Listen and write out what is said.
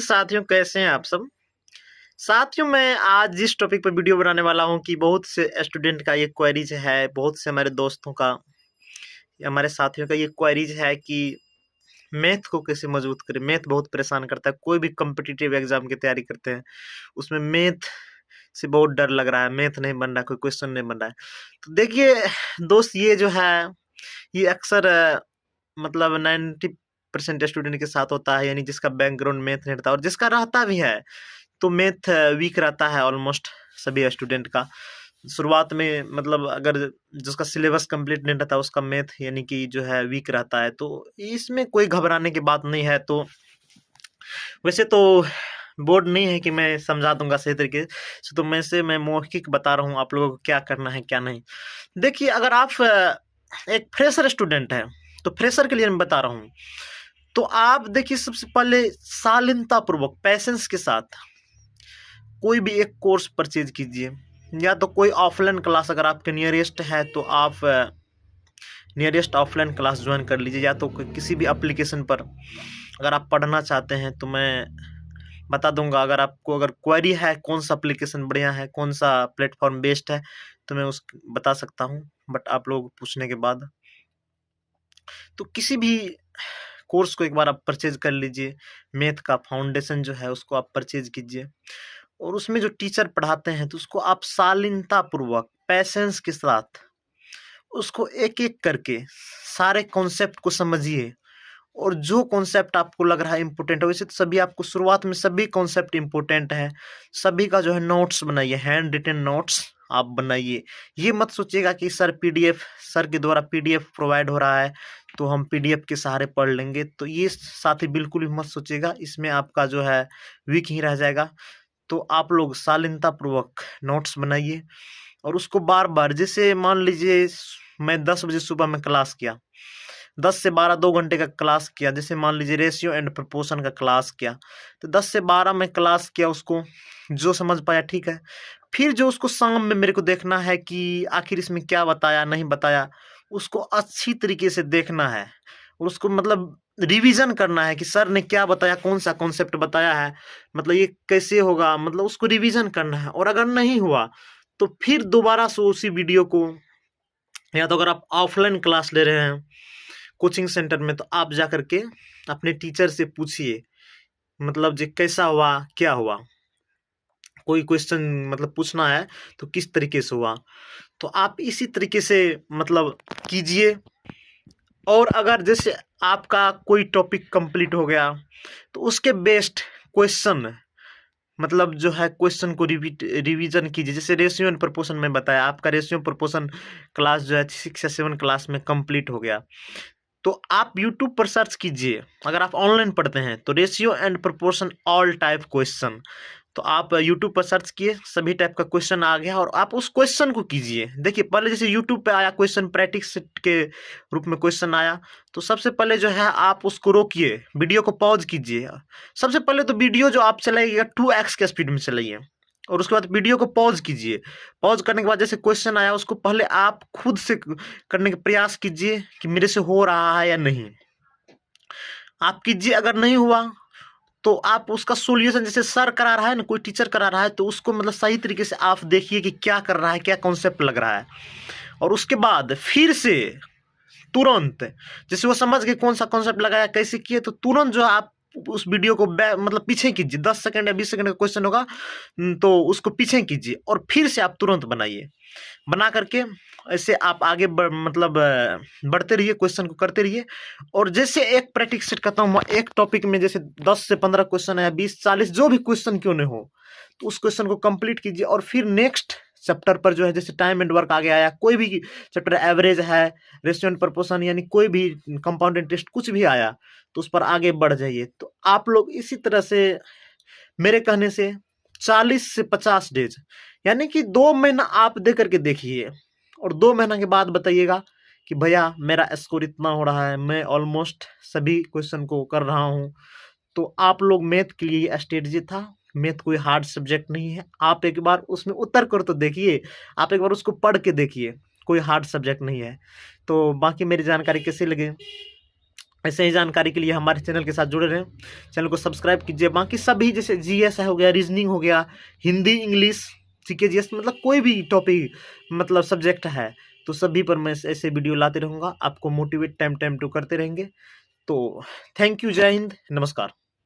साथियों, कैसे हैं आप सब। साथियों, मैं आज जिस टॉपिक पर वीडियो बनाने वाला हूं कि बहुत से स्टूडेंट का ये क्वेरीज है, बहुत से हमारे दोस्तों का, हमारे साथियों का ये क्वेरीज है कि मैथ को कैसे मजबूत करें। मैथ बहुत परेशान करता है। कोई भी कॉम्पिटिटिव एग्जाम की तैयारी करते हैं, उसमें मैथ से बहुत डर लग रहा है, मैथ नहीं बन रहा, कोई क्वेश्चन नहीं बन रहा है। तो देखिए दोस्त, ये जो है ये अक्सर मतलब 90% स्टूडेंट के साथ होता है, यानी जिसका बैकग्राउंड मैथ नहीं रहता, और जिसका रहता भी है तो मैथ वीक रहता है ऑलमोस्ट सभी स्टूडेंट का। शुरुआत में मतलब अगर जिसका सिलेबस कंप्लीट नहीं रहता उसका मैथ यानी कि जो है वीक रहता है, तो इसमें कोई घबराने की बात नहीं है। तो वैसे तो बोर्ड नहीं है कि मैं समझा दूंगा सही तरीके से, तो मैं मौखिक बता रहा हूँ आप लोगों को क्या करना है क्या नहीं। देखिए, अगर आप एक फ्रेशर स्टूडेंट है तो फ्रेशर के लिए मैं बता रहा हूँ, तो आप देखिए सबसे पहले शालीनता पूर्वक पैसेंस के साथ कोई भी एक कोर्स परचेज कीजिए, या तो कोई ऑफलाइन क्लास अगर आपके नियरेस्ट है तो आप नियरेस्ट ऑफलाइन क्लास ज्वाइन कर लीजिए, या तो किसी भी एप्लीकेशन पर अगर आप पढ़ना चाहते हैं तो मैं बता दूंगा। अगर आपको अगर क्वेरी है कौन सा एप्लीकेशन बढ़िया है, कौन सा प्लेटफॉर्म बेस्ट है, तो मैं उस बता सकता हूँ, बट आप लोग पूछने के बाद। तो किसी भी कोर्स को एक बार आप परचेज कर लीजिए। मैथ का फाउंडेशन जो है उसको आप परचेज कीजिए, और उसमें जो टीचर पढ़ाते हैं तो उसको आप शालीनता पूर्वक पैसेंस के साथ उसको एक एक करके सारे कॉन्सेप्ट को समझिए। और जो कॉन्सेप्ट आपको लग रहा है इम्पोर्टेंट है, वैसे तो सभी आपको शुरुआत में सभी कॉन्सेप्ट इम्पोर्टेंट है, सभी का जो है नोट्स बनाइए, हैंड रिटन नोट्स आप बनाइए। ये मत सोचिएगा कि सर के द्वारा पीडीएफ प्रोवाइड हो रहा है तो हम पीडीएफ के सहारे पढ़ लेंगे, तो ये साथी बिल्कुल भी मत सोचिएगा, इसमें आपका जो है वीक ही रह जाएगा। तो आप लोग शालीनता पूर्वक नोट्स बनाइए, और उसको बार बार, जैसे मान लीजिए मैं 10 बजे सुबह में क्लास किया, 10 से 12 2 घंटे का क्लास किया, जैसे मान लीजिए रेशियो एंड प्रोपोर्शन का क्लास किया, तो 10 से 12 में क्लास किया, उसको जो समझ पाया ठीक है। फिर जो उसको शाम में मेरे को देखना है कि आखिर इसमें क्या बताया नहीं बताया, उसको अच्छी तरीके से देखना है, और उसको मतलब रिवीजन करना है कि सर ने क्या बताया, कौन सा कॉन्सेप्ट बताया है, मतलब ये कैसे होगा, मतलब उसको रिवीजन करना है। और अगर नहीं हुआ तो फिर दोबारा से उसी वीडियो को, या तो अगर आप ऑफलाइन क्लास ले रहे हैं कोचिंग सेंटर में, तो आप जा करके अपने टीचर से पूछिए, मतलब जो कैसा हुआ क्या हुआ, कोई क्वेश्चन मतलब पूछना है तो किस तरीके से हुआ, तो आप इसी तरीके से मतलब कीजिए। और अगर जैसे आपका कोई टॉपिक कंप्लीट हो गया तो उसके बेस्ट क्वेश्चन, मतलब जो है क्वेश्चन को रिवीजन कीजिए। जैसे रेशियो एंड प्रोपोर्शन में बताया, आपका रेशियो प्रोपोर्शन क्लास जो है 6 या 7 क्लास में कंप्लीट हो गया, तो आप यूट्यूब पर सर्च कीजिए। अगर आप ऑनलाइन पढ़ते हैं तो ratio and proportion all type question, तो आप यूट्यूब पर सर्च किए, सभी टाइप का क्वेश्चन आ गया, और आप उस क्वेश्चन को कीजिए। देखिए, पहले जैसे यूट्यूब पे आया क्वेश्चन, प्रैक्टिस के रूप में क्वेश्चन आया, तो सबसे पहले जो है आप उसको रोकिए, वीडियो को पॉज कीजिए। सबसे पहले तो वीडियो जो आप चलाइएगा 2x के स्पीड में चलाइए, और उसके बाद वीडियो को पॉज कीजिए। पॉज करने के बाद जैसे क्वेश्चन आया उसको पहले आप खुद से करने का प्रयास कीजिए कि मेरे से हो रहा है या नहीं, आप कीजिए। अगर नहीं हुआ तो आप उसका सोल्यूशन, जैसे सर करा रहा है ना, कोई टीचर करा रहा है, तो उसको मतलब सही तरीके से आप देखिए कि क्या कर रहा है, क्या कॉन्सेप्ट लग रहा है, और उसके बाद फिर से तुरंत, जैसे वो समझ गए कौन सा कॉन्सेप्ट लगाया कैसे किए, तो तुरंत जो आप उस वीडियो को मतलब पीछे कीजिए। 10 सेकंड या 20 सेकंड का क्वेश्चन होगा तो उसको पीछे कीजिए, और फिर से आप तुरंत बनाइए। बना करके ऐसे आप आगे मतलब बढ़ते रहिए, क्वेश्चन को करते रहिए। और जैसे एक प्रैक्टिस सेट करता हूँ, एक टॉपिक में जैसे 10 से 15 क्वेश्चन है, 20 40 जो भी क्वेश्चन क्यों नहीं हो, तो उस क्वेश्चन को कंप्लीट कीजिए। और फिर नेक्स्ट चैप्टर पर जो है, जैसे टाइम एंड वर्क आगे आया, कोई भी चैप्टर एवरेज है, रेशियो एंड प्रोपोर्शन, यानी कोई भी कंपाउंड इंटरेस्ट कुछ भी आया, तो उस पर आगे बढ़ जाइए। तो आप लोग इसी तरह से मेरे कहने से 40 से 50 डेज, यानी कि 2 महीना आप दे करके देखिए, और 2 महीना के बाद बताइएगा कि भैया मेरा स्कोर इतना हो रहा है, मैं ऑलमोस्ट सभी क्वेश्चन को कर रहा हूँ। तो आप लोग, मैथ के लिए ये स्ट्रेटजी था। मैथ कोई हार्ड सब्जेक्ट नहीं है, आप एक बार उसमें उत्तर कर तो देखिए, आप एक बार उसको पढ़ के देखिए, कोई हार्ड सब्जेक्ट नहीं है। तो बाकी मेरी जानकारी कैसी लगे ऐसे ही जानकारी के लिए हमारे चैनल के साथ जुड़े रहें, चैनल को सब्सक्राइब कीजिए। बाकी सभी जैसे जीएस हो गया, रीजनिंग हो गया, हिंदी, इंग्लिश, जीके, जीएस, मतलब कोई भी टॉपिक मतलब सब्जेक्ट है तो सभी पर मैं ऐसे वीडियो लाते रहूँगा, आपको मोटिवेट टाइम टू करते रहेंगे। तो थैंक यू, जय हिंद, नमस्कार।